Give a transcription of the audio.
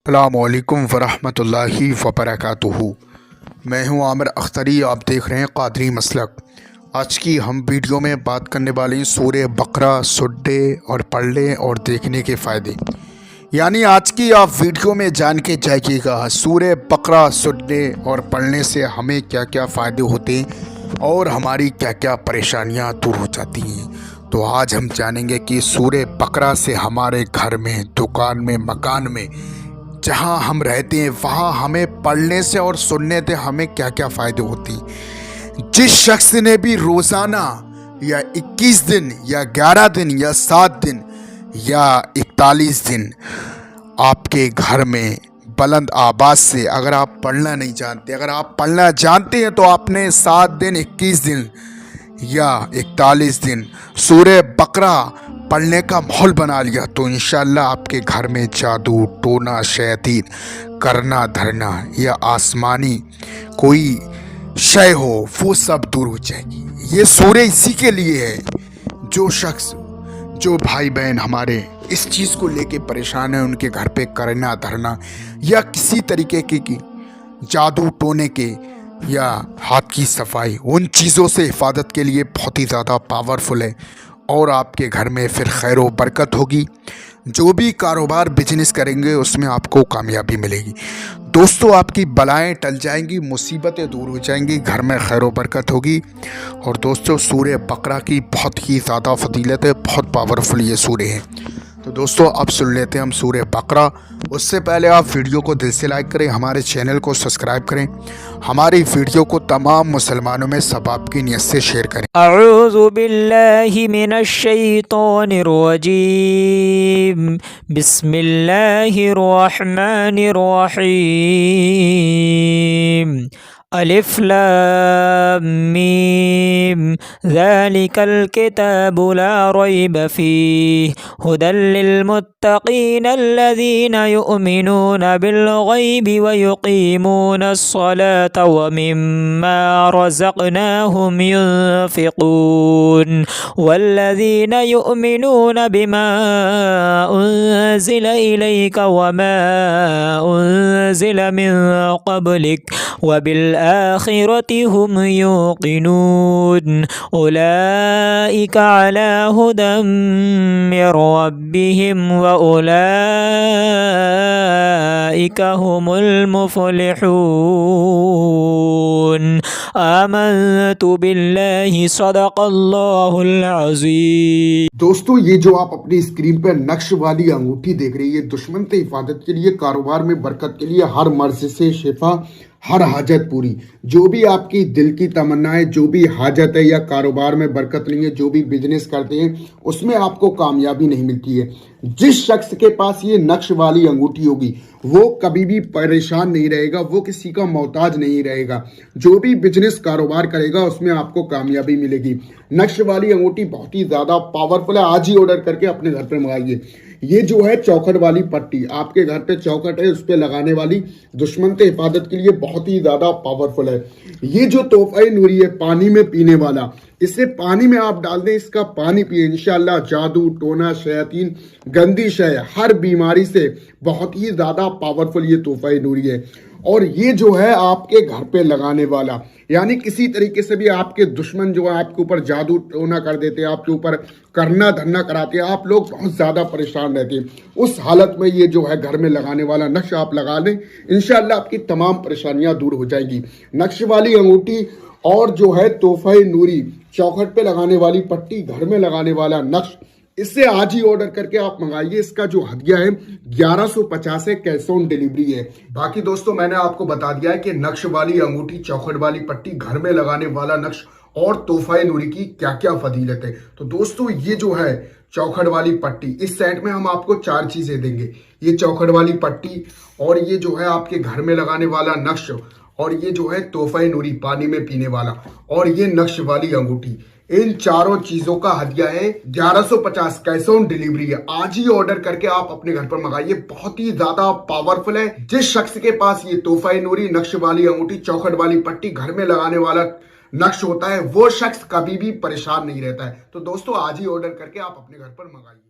अस्सलामुअलैकुम वरहमतुल्लाहि वबरकातुहू। मैं हूं आमिर अख्तरी, आप देख रहे हैं कादरी मसलक। आज की हम वीडियो में बात करने वाले हैं सूरह बकरा सुनने और पढ़ने और देखने के फ़ायदे। यानी आज की आप वीडियो में जान के जाइएगा सूरह बकरा सुनने और पढ़ने से हमें क्या क्या फ़ायदे होते हैं और हमारी क्या क्या परेशानियां दूर हो जाती हैं। तो आज हम जानेंगे कि सूरह बकरा से हमारे घर में, दुकान में, मकान में, जहाँ हम रहते हैं वहाँ हमें पढ़ने से और सुनने से हमें क्या क्या फ़ायदे होते हैं। जिस शख्स ने भी रोज़ाना या 21 दिन या 11 दिन या 7 दिन या 41 दिन आपके घर में बुलंद आवाज़ से, अगर आप पढ़ना नहीं जानते, अगर आप पढ़ना जानते हैं तो आपने 7 दिन, 21 दिन या 41 दिन सूरह बकरा पढ़ने का माहौल बना लिया तो इंशाअल्लाह आपके घर में जादू, टोना, शैतान, करना धरना या आसमानी कोई शय हो वो सब दूर हो जाएगी। ये सूरह इसी के लिए है, जो शख्स, जो भाई बहन हमारे इस चीज़ को लेके परेशान है, उनके घर पे करना धरना या किसी तरीके की जादू टोने के या हाथ की सफाई, उन चीज़ों से हिफाजत के लिए बहुत ही ज़्यादा पावरफुल है और आपके घर में फिर खैर व बरकत होगी। जो भी कारोबार बिजनेस करेंगे उसमें आपको कामयाबी मिलेगी। दोस्तों, आपकी बलाएं टल जाएंगी, मुसीबतें दूर हो जाएंगी, घर में खैर व बरकत होगी। और दोस्तों, सूरह बकरा की बहुत ही ज़्यादा फजीलत है, बहुत पावरफुल ये सूरह है। तो दोस्तों, अब सुन लेते हैं हम सूरह बकरा। उससे पहले आप वीडियो को दिल से लाइक करें, हमारे चैनल को सब्सक्राइब करें, हमारी वीडियो को तमाम मुसलमानों में सबाब की नियत से शेयर करें। अऊज़ु बिल्लाहि मिनश शैतानिर रजीम, बिस्मिल्लाहिर रहमानिर रहीम। अलिफ लाम मीम, ज़ालिकल किताबु ला रैब फीह, हुदल लिल मुत्तक़ीन अल्लज़ीना युमिनूना बिल गैबि व युक़ीमूना अस्सलाता व मिम्मा रज़क़नाहुम युनफ़िक़ून, वल्लज़ीना युमिनूना बिमा उन्ज़िला इलैका व मा उन्ज़िला मिन क़ब्लिक व बिल आखिरति हुम युक़िनून, उलाइका अला हुदम मिर रब्बिहिम व उलाइका हुमुल मुफ़लिहून। आमनतु बिल्लाहि सदक़ल्लाहुल अज़ीम। दोस्तों, ये जो आप अपनी स्क्रीन पर नक्श वाली अंगूठी देख रही है, दुश्मन से हिफाजत के लिए, कारोबार में बरकत के लिए, हर मर्ज से शिफा, हर हाजत पूरी। जो भी आपकी दिल की तमन्ना है, जो भी हाजत है या कारोबार में बरकत नहीं है, जो भी बिजनेस करते हैं उसमें आपको कामयाबी नहीं मिलती है, जिस शख्स के पास ये नक्श वाली अंगूठी होगी वो कभी भी परेशान नहीं रहेगा, वो किसी का मोहताज नहीं रहेगा। जो भी बिजनेस कारोबार करेगा उसमें आपको कामयाबी मिलेगी। नक्श वाली अंगूठी बहुत ही ज़्यादा पावरफुल है, आज ही ऑर्डर करके अपने घर पे मंगाइए। ये जो है चौखट वाली पट्टी, आपके घर पे चौखट है उस पे लगाने वाली, दुश्मन से हिफाजत के लिए बहुत ही ज़्यादा पावरफुल है। ये जो तोहफा नूरी है पानी में पीने वाला, इसे पानी में आप डाल दें, इसका पानी पिए, इंशाअल्लाह जादू टोना शैतान गंदी शय हर बीमारी से बहुत ही ज़्यादा पावरफुल ये तोहफा नूरी है। और ये जो है आपके घर पे लगाने वाला, यानी किसी तरीके से भी आपके दुश्मन जो है आपके ऊपर जादू टोना कर देते हैं, आपके ऊपर करना धरना कराते हैं, आप लोग बहुत ज़्यादा परेशान रहते हैं, उस हालत में ये जो है घर में लगाने वाला नक्श आप लगा लें, इंशाअल्लाह आपकी तमाम परेशानियां दूर हो जाएंगी। नक्श वाली अंगूठी और जो है तोहफा नूरी, चौखट पे लगाने वाली पट्टी, घर में लगाने वाला नक्श, इससे आज ही ऑर्डर करके आप मंगाइए। इसका जो हदिया है 1150 है, कैश ऑन डिलीवरी है। बाकी दोस्तों, मैंने आपको बता दिया है कि नक्श वाली अंगूठी, चौखट वाली पट्टी, घर में लगाने वाला नक्श और तोहफा नूरी की क्या क्या फजीलत है। तो दोस्तों, ये जो है चौखट वाली पट्टी, इस सेट में हम आपको 4 चीजें देंगे। ये चौखट वाली पट्टी और ये जो है आपके घर में लगाने वाला नक्श और ये जो है तोहफा नूरी पानी में पीने वाला और ये नक्श वाली अंगूठी, इन चारों चीजों का हदिया है 1150, कैश ऑन डिलीवरी है। आज ही ऑर्डर करके आप अपने घर पर मंगाइए, बहुत ही ज्यादा पावरफुल है। जिस शख्स के पास ये तोहफा नूरी, नक्श वाली अंगूठी, चौखट वाली पट्टी, घर में लगाने वाला नक्श होता है, वो शख्स कभी भी परेशान नहीं रहता है। तो दोस्तों, आज ही ऑर्डर करके आप अपने घर पर मंगाइए।